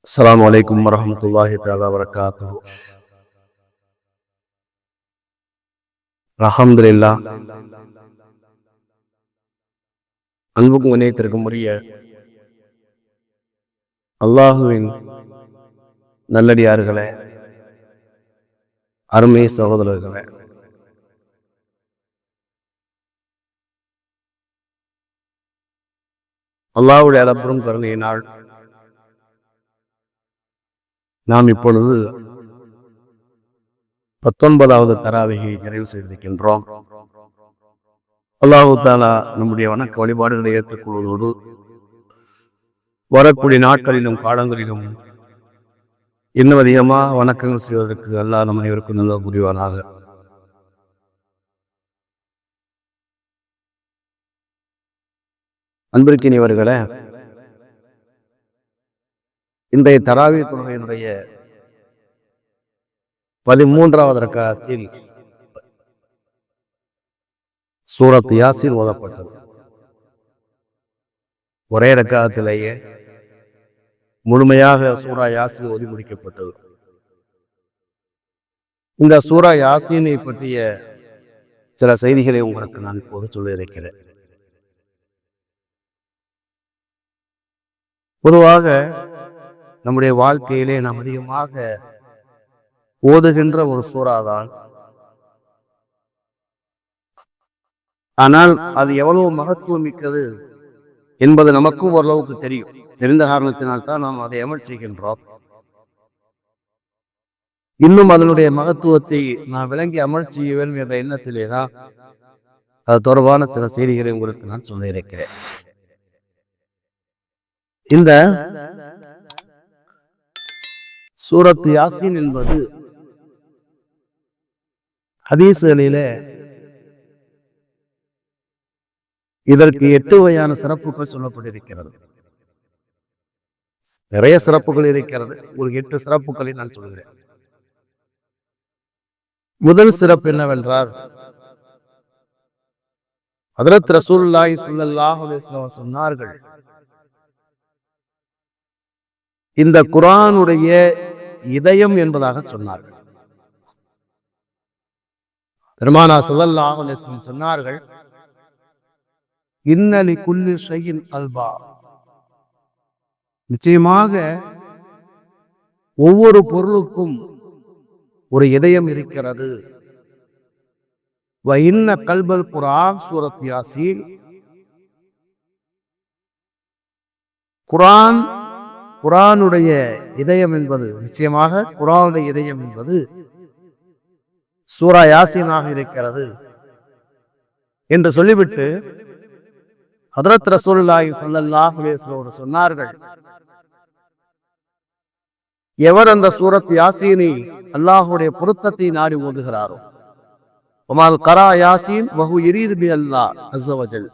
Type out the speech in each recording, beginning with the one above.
அஸ்ஸலாமு அலைக்கும் வரஹ்மத்துல்லாஹி தஆலா வபரகாத்துஹு. அல்ஹம்துலில்லாஹ். அன்புக்கும் இணையத்திற்கும் உரிய அல்லாஹுவின் நல்லடியார்களே, அருமை சகோதரர்களே, அல்லாஹ்வுடைய அளப்பெரும் கருணையினால் நாம் இப்பொழுது 19வது தராவிகை நிறைவு செய்திருக்கின்றோம். அல்லாஹு தஆலா நம்முடைய வணக்க வழிபாடுகளை ஏற்றுக்கொள்வதோடு வரக்கூடிய நாட்களிலும் காலங்களிலும் இன்னும் அதிகமாக வணக்கங்கள் செய்வதற்கு அல்லாஹ் நம் அனைவருக்கும் நல்ல புரிவானாக. அன்பிற்கினியவர்களே, இன்றைய தராவி தொழுகையினுடைய 13வது ரக்காத்தில் சூரத் யாசீன் ஓதப்பட்டது. ஒரே ரக்காத்திலேயே முழுமையாக சூரா யாசீன் ஓதி முடிக்கப்பட்டது. இந்த சூரா யாசீனை பற்றிய சில செய்திகளை உங்களுக்கு நான் இப்போது சொல்ல இருக்கிறேன். பொதுவாக நம்முடைய வாழ்க்கையிலே நாம் அதிகமாக ஓதுகின்ற ஒரு சூறாதான். ஆனால் அது எவ்வளவு மகத்துவம் மிக்கது என்பது நமக்கும் ஓரளவுக்கு தெரியும். தெரிந்த காரணத்தினால்தான் நாம் அதை அமல் செய்கின்றோம். இன்னும் அதனுடைய மகத்துவத்தை நான் விளங்கி அமல் செய்ய வேண்டும் என்ற எண்ணத்திலேதான் அது தொடர்பான சில செய்திகளை உங்களுக்கு நான் சொல்ல இருக்கிறேன். இந்த சூரத் யாசீன் என்பது ஹதீஸ்களிலே இதற்கு 8 வகையான சிறப்புகள் சொல்லப்பட்டிருக்கிறது. நிறைய சிறப்புகள் இருக்கிறது. உங்களுக்கு 8 சிறப்புகளை நான் சொல்கிறேன். முதல் சிறப்பு என்னவென்றால், ஹஜ்ரத் ரசூலுல்லாஹி ஸல்லல்லாஹு அலைஹி வஸல்லம் சொன்னார்கள், இந்த குர்ஆனுடைய இதயம் என்பதாக சொன்னார்கள். பெருமானா ஸல்லல்லாஹு அலைஹி வஸல்லம் சொன்னார்கள், இன்ன லிகுல்லி ஷைஇன் கல்பா, நிச்சயமாக ஒவ்வொரு பொருளுக்கும் ஒரு இதயம் இருக்கிறது. வ இன்ன கல்பல் குர்ஆன் சூரத் யாசீன், குர்ஆனுடைய இதயம் என்பது, நிச்சயமாக குர்ஆனுடைய இதயம் என்பது சூரா யாசீனாக இருக்கிறது என்று சொல்லிவிட்டு ஹஜ்ரத் ரசூலுல்லாஹி ஸல்லல்லாஹு அலைஹி வஸல்லம் சொன்னார்கள், எவர் அந்த சூரத் யாசீனை அல்லாஹ்வுடைய பொருத்தத்தை நாடி ஓதுகிறாரோ, வமால் கரா யாசீன் வஹு யரீது பி அல்லாஹ் அஸ்ஸ வஜல்,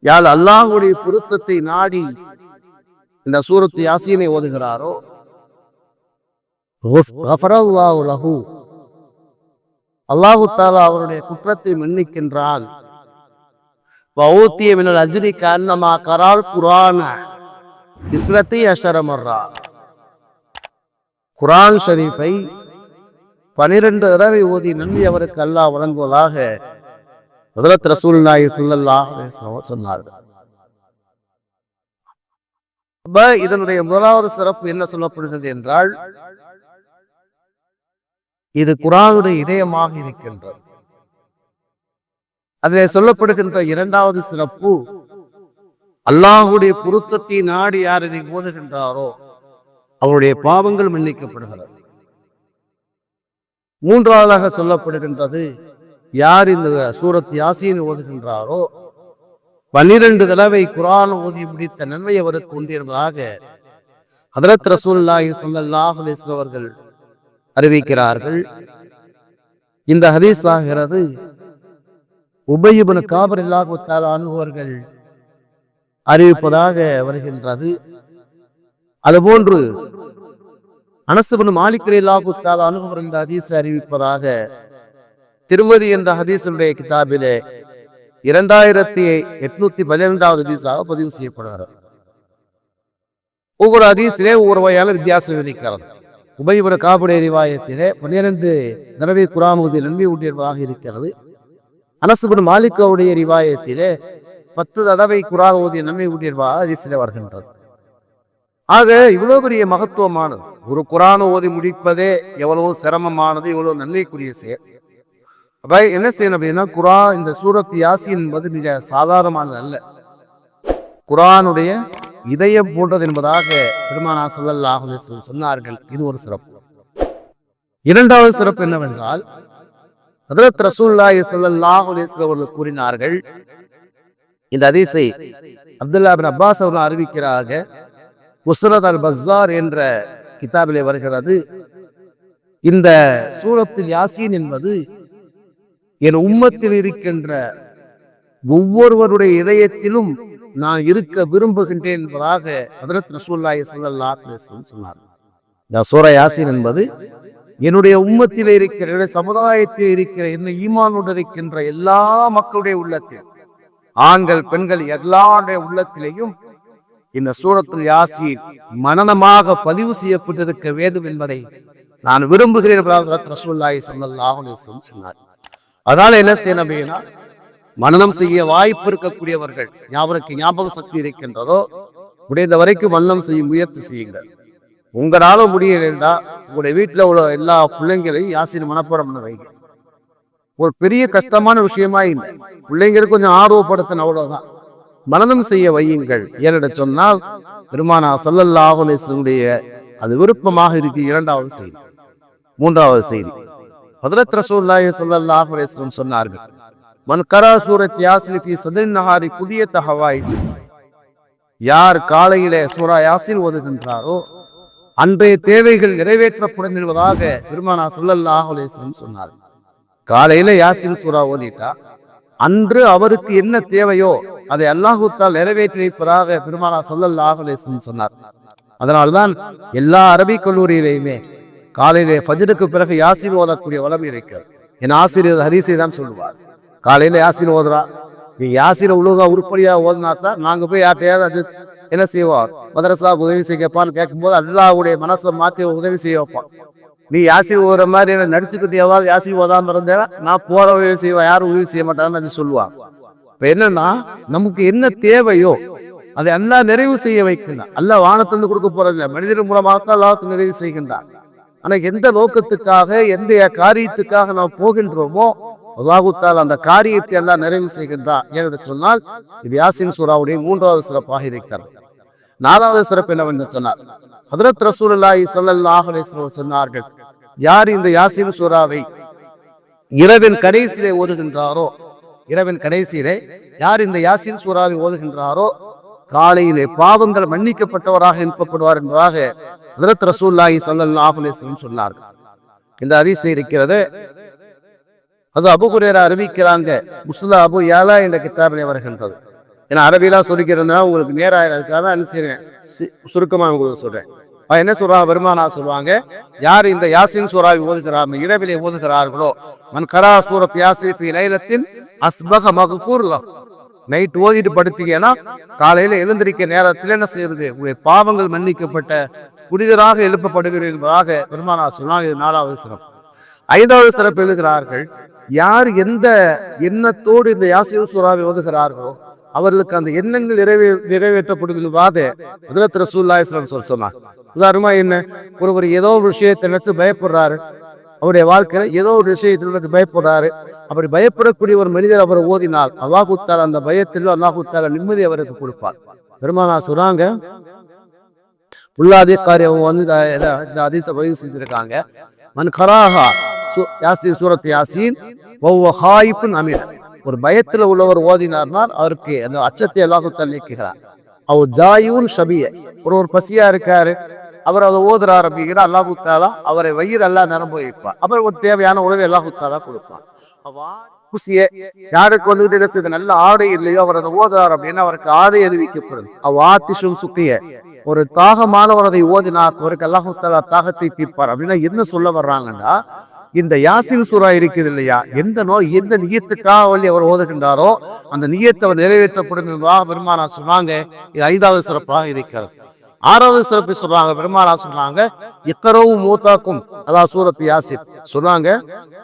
யார் அல்லாஹ்வுடைய பொருத்தத்தை நாடி இந்த சூரத் யாசீனை ஓதுகிறாரோ, கஃபரல்லாஹு லஹு, அல்லாஹு தஆலா அவருடைய குற்றத்தை மன்னிக்கின்றான். வஊதிய மினல் அஜ்ரி கஅன்னமா கரால் குர்ஆன இஸ்னத்தி அஷர மர்ரா, குர்ஆன் ஷரீஃபை 12 தடவை ஓதி நன்மை அவருக்கு அல்லாஹ் வழங்குவதாக ஹஜ்ரத் ரசூலுல்லாஹி ஸல்லல்லாஹு அலைஹி வஸல்லம் சொன்னார்கள். இதனுடைய முதலாவது சிறப்பு என்ன சொல்லப்படுகிறது என்றால், இது குர்ஆனுடைய இதயமாக இருக்கின்றது. அதில் சொல்லப்படுகின்ற இரண்டாவது சிறப்பு, அல்லாஹ்வுடைய பொருத்தத்தை நாடி யார் இதை ஓதுகின்றாரோ அவருடைய பாவங்கள் மன்னிக்கப்படுகிறது. மூன்றாவதாக சொல்லப்படுகின்றது, யார் இந்த சூரத் யாசீன் ஓதுகின்றாரோ 12 தடவை குர்ஆன் ஓதி முடித்த நன்மை அவருக்கு உண்டு என்பதாக ஹஜ்ரத் ரசூலுல்லாஹி ஸல்லல்லாஹு அலைஹி வஸல்லம் அவர்கள் அறிவிக்கிறார்கள். இந்த ஹதீஸ் ஆகிறது உபய் இப்னு காப் ரலியல்லாஹு தஆலா அன்ஹு அவர்கள் அறிவிப்பதாக வருகின்றது. அதுபோன்று அனஸ் இப்னு மாலிக் ரலியல்லாஹு தஆலா அன்ஹு அவர்கள் இந்த ஹதீஸை அறிவிப்பதாக திருமதி என்ற ஹதீஸுடைய கிதாபிலே 2812வது ஹதீஸாக பதிவு செய்யப்படுகிறது. ஒவ்வொரு ஹதீஸிலே ஒவ்வொரு வகையான வித்தியாசம் இருக்கிறது. உபைபுர காபுடைய ரிவாயத்திலே 12 தடவை குர்ஆன் ஓதி நன்மை உண்டியதாக இருக்கிறது. அனஸ் இப்னு மாலிக்குடைய ரிவாயத்திலே 10 தடவை குர்ஆன் ஓதி நன்மை உண்டியதாக ஹதீஸிலே வருகின்றது. ஆக இவ்வளவு பெரிய மகத்துவமானது ஒரு குர்ஆன் ஓதி முடிப்பதே எவ்வளவு சிரமமானது, எவ்வளவு நன்மைக்குரிய செயல். அப்ப என்ன செய்யணும் அப்படின்னா, குர்ஆன் இந்த சூரத் யாசீன் என்பது மிக சாதாரணமானது அல்ல. குர்ஆனுடைய இதயம் போன்றது என்பதாக பெருமானார் ஸல்லல்லாஹு அலைஹி வஸல்லம் சொன்னார்கள். இது ஒரு சிறப்பு. இரண்டாவது சிறப்பு என்னவென்றால், ஹஜ்ரத் ரசூலுல்லாஹி ஸல்லல்லாஹு அலைஹி வஸல்லம் அவர்கள் கூறினார்கள், இந்த ஹதீஸை அப்துல்லா இப்னு அப்பாஸ் அவர்கள் அறிவிக்கிறார்கள். முஸ்னத் அல் பஸார் என்ற கிதாபிலே வருகிறது, இந்த சூரத்துல் யாசீன் என்பது என் உம்மத்தில் இருக்கின்ற ஒவ்வொருவருடைய இதயத்திலும் நான் இருக்க விரும்புகின்றேன் என்பதாக ஹஜ்ரத் ரசூலுல்லாஹி ஸல்லல்லாஹு அலைஹி வஸல்லம் சொன்னார். இந்த சூரா யாசீன் என்பது என்னுடைய உம்மத்தில் இருக்கிற, என்னுடைய சமுதாயத்தில் இருக்கிற, என்ன ஈமானோடு இருக்கின்ற எல்லா மக்களுடைய உள்ளத்தில், ஆண்கள் பெண்கள் எல்லாருடைய உள்ளத்திலேயும் இந்த சூரத்துல் யாசீன் மனனமாக பதிவு செய்யப்பட்டிருக்க வேண்டும் என்பதை நான் விரும்புகிறேன் என்பதாக ரசூலுல்லாஹி ஸல்லல்லாஹு அலைஹி வஸல்லம் சொன்னார். அதனால என்ன செய்யணும் அப்படின்னா, மனனம் செய்ய வாய்ப்பு இருக்கக்கூடியவர்கள், யாவருக்கு ஞாபக சக்தி இருக்கின்றதோ முடிந்த வரைக்கும் மனனம் செய்ய முயற்சி செய்யுங்கள். உங்களால முடியலைன்னா உங்களுடைய வீட்டில் உள்ள எல்லா பிள்ளைங்களையும் யாசீன் மனப்பாடம் பண்ண வைங்க. ஒரு பெரிய கஷ்டமான விஷயமா இல்லை, பிள்ளைங்களுக்கு கொஞ்சம் ஆர்வப்படுத்தணும், அவ்வளவுதான். மனனம் செய்ய வையுங்கள். ஏனென்று சொன்னால் பெருமானார் ஸல்லல்லாஹு அலைஹி வஸல்லம் அது விருப்பமாக இருக்கு. இரண்டாவது செய்தி. மூன்றாவது செய்தி, ஹஜ்ரத் ரசூலுல்லாஹி ஸல்லல்லாஹு அலைஹி வஸல்லம் சொன்னார்கள், மன் கரா சூரத் யாசீன் ஃபீ ஸத்ரின் நஹாரி குதியத் ஹவாயிஜ், யார் காலையிலே சூரா யாசீன் ஓதுகின்றாரோ அன்றைய தேவைகள் நிறைவேற்றப்படும் என்பதாக பெருமானார் ஸல்லல்லாஹு அலைஹி வஸல்லம் சொன்னார். காலையில யாசீன் சூரா ஓதிட்டா அன்று அவருக்கு என்ன தேவையோ அதை அல்லாஹ் தஆலா நிறைவேற்றி வைப்பதாக பெருமானார் ஸல்லல்லாஹு அலைஹி வஸல்லம் சொன்னார். அதனால்தான் எல்லா அரபிக் கல்லூரியிலையுமே காலையிலே ஃபஜ்ருக்கு பிறகு யாசீன் ஓதக்கூடிய வளம் இருக்கிறது. என் ஆசிரியர் ஹதீஸை தான் சொல்லுவார், காலையில யாசீன் ஓதுறா, நீ யாசீனை ஒழுங்கா உருப்படியா ஓதுனாத்தான் நாங்க போய் யார்ட்டையாவது என்ன செய்வோம், மதரசாவுக்கு உதவி செய்ய கேட்பான்னு கேட்கும்போது அல்லாஹ்வுடைய மனசை மாற்றி உதவி செய்ய வைப்பான். நீ யாசீன் ஓதுற மாதிரி என்ன நடிச்சுக்கிட்டு எதாவது யாசீன் ஓதாம இருந்தேன்னா நான் போற உதவி செய்வேன், யாரும் உதவி செய்ய மாட்டான்னு அது சொல்லுவாங்க. இப்ப என்னன்னா, நமக்கு என்ன தேவையோ அதை அல்லாஹ் நிறைவு செய்ய வைக்கின்றான். அல்லாஹ் வானத்திலிருந்து கொடுக்க போறதில்லை, மனிதர் மூலமாகத்தான் அல்லாஹ் நிறைவு செய்கின்றான். ஆனா எந்த நோக்கத்துக்காக, எந்த காரியத்துக்காக நாம் போகின்றோமோ அல்லாஹ் தஆலா அந்த காரியத்தை எல்லாம் நிறைவு செய்கின்றான். என்று சொன்னால் இது யாசீன் சூராவுடைய மூன்றாவது சிறப்பாக இருக்கிறது. நாலாவது சிறப்பு என்னவென்று சொன்னார், ஹஜ்ரத் ரசூலுல்லாஹி ஸல்லல்லாஹு அலைஹி வஸல்லம் சொன்னார்கள், யார் இந்த யாசீன் சூராவை இரவின் கடைசியிலே ஓதுகின்றாரோ, இரவின் கடைசியிலே யார் இந்த யாசீன் சூராவை ஓதுகின்றாரோ காலையிலே பாவங்கள் மன்னிக்கப்பட்டவராக எழுப்பப்படுவார் என்பதாக ஹஜ்ரத் ரசூலுல்லாஹி ஸல்லல்லாஹு அலைஹி வஸல்லம் சொன்னார்கள். இந்த ஹதீஸ் இருக்கிறது, அபூ ஹுரைரா அறிவிக்கிறாங்க, முஸ்னத் அபூ யாலா என்ற கிதாபிலே வருகின்றது. ஏன்னா அரபிலாம் சொல்லிக்கிறதுனா உங்களுக்கு நேராக என்ன செய்றேன், சுருக்கமாக உங்களுக்கு சொல்றேன். என்ன சொல்றாங்க, பெருமானார் சொல்லுவாங்க, யார் இந்த யாசீன் சூராவை ஓதுகிறார், இரவிலே ஓதுகிறார்களோ, மன் கரா சூரத் யாசீன் ஃபீ லைலத்தின் அஸ்பஹ மக்ஃபூர் லஹு, நைட் ஓதிட்டு படுத்தீங்கன்னா காலையில எழுந்திருக்க நேரத்தில் என்ன செய்யறது, உங்களுடைய பாவங்கள் மன்னிக்கப்பட்ட புனிதராக எழுப்பப்படுகிறீர்கள் என்பதாக பெருமானார் சொன்னாங்க. இது நாலாவது சிறப்பு. ஐந்தாவது சிறப்பு எழுதுகிறார்கள், யார் எந்த எண்ணத்தோடு இந்த யாசீன் சூராவை ஓதுகிறார்களோ அவர்களுக்கு அந்த எண்ணங்கள் நிறைவேற்றப்படும் என்பதாக ஹஜ்ரத் ரசூலுல்லாஹி ஸல்லல்லாஹு அலைஹி வஸல்லம் சொன்னார். உதாரணமா என்ன, ஒருவர் ஏதோ ஒரு விஷயத்தை நினைச்சு பயப்படுறாரு, அவருடைய வாழ்க்கையில ஏதோ ஒரு விஷயத்திற்கு பயப்படுறாரு, அப்படி பயப்படக்கூடிய ஒரு மனிதர் அவரை ஓதினால் அல்லாஹ் தஆலா அந்த பயத்தில் அல்லாஹ் தஆலா நிம்மதி அவருக்கு கொடுப்பார். பெருமானார் சொல்றாங்க, உள்ளாதிகாரி வந்து இந்த ஹதீஸை பதிவு செஞ்சிருக்காங்க, மன் கராஹா யாசீன் சூரத் யாசீன் வஹுவ ஹாயிஃபுன் அமீன், ஒரு பயத்துல உள்ளவர் ஓதினார்னால் அவருக்கு அந்த அச்சத்தை அல்லாஹ் தஆலா நீக்குகிறார். அவ் ஜாயிஉன் ஷபிய, ஒரு பசியா இருக்காரு, அவர் அதை ஓதுறார் அப்படிங்கிற அல்லாஹ் தஆலா அவரை வயிறு அல்லாஹ் நிரம்ப வைப்பார். அப்புறம் ஒரு தேவையான உணவை அல்லாஹ் தஆலா கொடுப்பார். குசிய யாருக்கு வந்துகிட்டு என்ன செய்யுது, நல்ல ஆடை இல்லையோ அவர் அதை ஓதுறார் அப்படின்னா அவருக்கு ஆடை அறிவிக்கப்படும். அவ்வாத்திஷும் சுக்கிய, ஒரு தாகமானவர் அதை ஓதினார் அவருக்கு அல்லாஹ் தஆலா தாகத்தை தீர்ப்பார். அப்படின்னா என்ன சொல்ல வர்றாங்கன்னா, இந்த யாசீன் சூரா இருக்குது இல்லையா, எந்த நோய் எந்த நியத்துக்காக வழி அவர் ஓதுகின்றாரோ அந்த நியத்தை அவர் நிறைவேற்றப்படும் என்பதாக பெருமானார் சொன்னாங்க. இது ஐந்தாவது சிறப்பாக இருக்கிறது. 6வது சிறப்பு சொல்றாங்க, பெருமானா சொன்னாங்க, இக்கரவு மூத்தாக்கும், அதாவது சூரத் யாசின் சொன்னாங்க,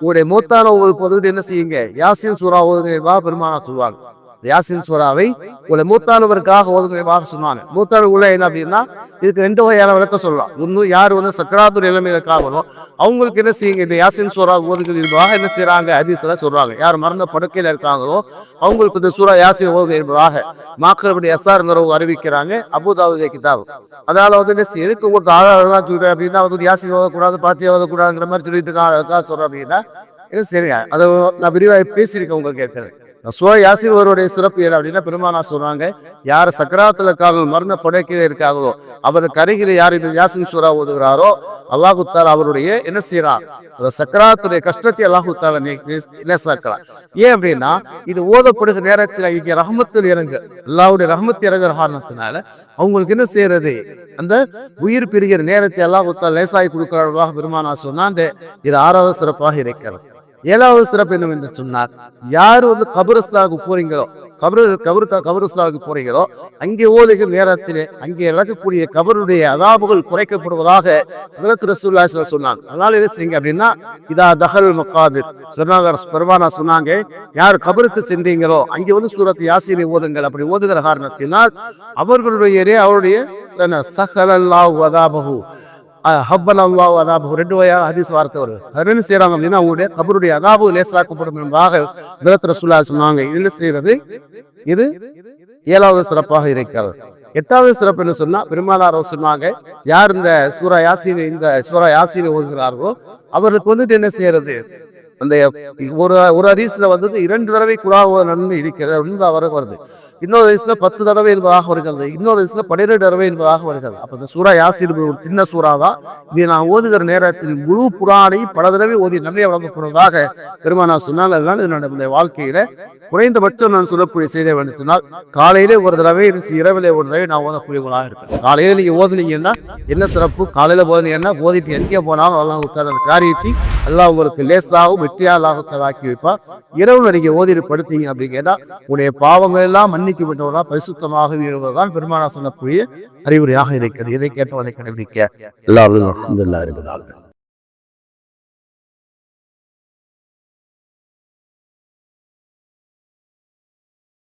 உங்களுடைய மூத்தான பொழுது என்ன செய்யுங்க, யாசின் சூரா ஓதுகிறவா பெருமானா சொல்லுவாங்க. யாசின் சூராவை உங்களை மூத்தானவருக்காக ஓதுகிறவா சொன்னாங்க. மூத்தானவர் உள்ள என்ன அப்படின்னா, இதுக்கு 2 வகையான விளக்கம் சொல்லலாம். ஒன்று, யார் சக்கராத்து நிலைமையிலுக்காகவோ அவங்களுக்கு என்ன செய்யுங்க, இந்த யாசின் சூரா ஓதுகிறவா என்ன செய்யறாங்க, ஹதீஸ்ல சொல்றாங்க. யார் மரண படுக்கையில இருக்காங்களோ அவங்களுக்கு இந்த சூரா யாசின் ஓதுகிறவராக மாக்கரபடி எஸ்ஆர்ங்கிறவங்க அறிவிக்கிறாங்க, அபூதாவுடைய கிதாப். அதனால என்ன எதுக்கு உங்களுக்கு ஆதாரம் சொல்றேன் அப்படின்னா, யாசின் ஓதக்கூடாது, பாத்தியா ஓதக்கூடாதுங்கிற மாதிரி சொல்லிட்டு இருக்காங்க சொல்றேன் அப்படின்னா என்ன சரிங்க. அதை நான் விரிவாக பேசியிருக்கேன் உங்களுக்கு ஏற்கனவே. சூரா யாசின் ஒருவருடைய சிறப்பு என்ன அப்படின்னா, பெருமானா சொல்றாங்க, யார் சக்கராத்துல காவல் மரண படைக்கையில இருக்காங்களோ அவருக்கு அருகில யார் இந்த யாசின் சூரா ஓதுகிறாரோ அல்லாஹு தஆலா அவருடைய என்ன செய்யறான், அந்த சக்கராத்துடைய கஷ்டத்தை அல்லாஹு தஆலா லேசாக்குறான். ஏன் அப்படின்னா, இது ஓதப்படுகிற நேரத்தில் இங்கே ரஹ்மத்தில் இறங்கு, அல்லாஹ்வுடைய ரஹ்மத் இறங்குற காரணத்தினால அவங்களுக்கு என்ன செய்யறது, அந்த உயிர் பிரிகிற நேரத்தை அல்லாஹு தஆலா லேசாகி கொடுக்கிறதாக பெருமானா சொன்னாங்க. இது 6வது சிறப்பாக இருக்கிறது. 7வது சிறப்பு என்னவென்று சொன்னார், யார் கபரஸ்தாவுக்கு போறீங்களோ, கபரஸ்தாவுக்கு போறீங்களோ அங்கே ஓதுகிற நேரத்திலே அங்கே நடக்கக்கூடிய கபருடைய அதாபுகள் குறைக்கப்படுவதாக ஹஜ்ரத் ரசூலுல்லாஹி ஸல்லல்லாஹு அலைஹி வஸல்லம் சொன்னாங்க. அதனால என்ன செய்யுங்க அப்படின்னா, இதா தஹல் மகாபிர் சொன்னாங்க, பெருமானா சொன்னாங்க, யார் கபருக்கு சென்றீங்களோ அங்கே சூரத் யாசீனை ஓதுங்கள். அப்படி ஓதுகிற காரணத்தினால் அவருடைய சஹலல்லாஹு அதாபஹு ஹப்பன் அல்லாஹ் அதாபு 2 வகையான ஹதீஸ் வார்த்தை வருது. அது என்ன செய்யறாங்க அப்படின்னா, அவங்களுடைய கபருடைய அதாபு லேசாக்கப்படும் என்பதாக ஹஜ்ரத் ரசூலுல்லாஹி சொன்னாங்க. இதுல செய்யறது இது 7வது சிறப்பாக இருக்கிறது. 8வது சிறப்பு என்ன சொன்னா, பெருமானார் சொன்னாங்க, யார் இந்த சூரா யாசீனை ஓதுகிறார்களோ அவருக்கு என்ன செய்யறது, அந்த ஒரு ஹதீஸ்ல 2 தடவை குர்ஆன் நன்மை இருக்கிறது அப்படின்னு வருது. இன்னொரு ஹதீஸ்ல 10 தடவை என்பதாக வருகிறது. இன்னொரு ஹதீஸ்ல 12 தடவை என்பதாக வருகிறது. அப்ப இந்த சூரா யாசீன் ஒரு சின்ன சூறா தான். இதை நான் ஓதுகிற நேரத்தில் முழு குர்ஆனை பல தடவை ஓதி நன்மை வழங்கப்படுவதாக பெருமானார் சொன்னாங்க. அதனால என்னுடைய வாழ்க்கையில குறைந்தபட்சம் நான் சொல்லக்கூடிய செய்தி வேண்டும் சொன்னால், காலையிலே ஒரு தடவை, இரவிலே ஒரு தடவை நான் ஓதக்கூடியவங்களாக இருக்கேன். காலையில நீங்க ஓதுனீங்கன்னா என்ன சிறப்பு, காலையில ஓதுனீங்கன்னா ஓதிட்டு எங்கே போனாலும் அல்லாஹ் அந்த காரியத்தை அல்லாஹ் உங்களுக்கு லேசாகவும் வெற்றியாளாக ஆக்கி வைப்பார். இரவுல நீங்க ஓதிட்டு படுத்தீங்க அப்படின்னா உடைய பாவங்கள் எல்லாம் மன்னிக்கப்பட்டவர்களா பரிசுத்தமாக வீழ்வதுதான் பெருமானார் சொல்லக்கூடிய அறிவுரையாக இருக்கிறது. இதை கேட்டவனை கடைபிடிக்க எல்லாரும்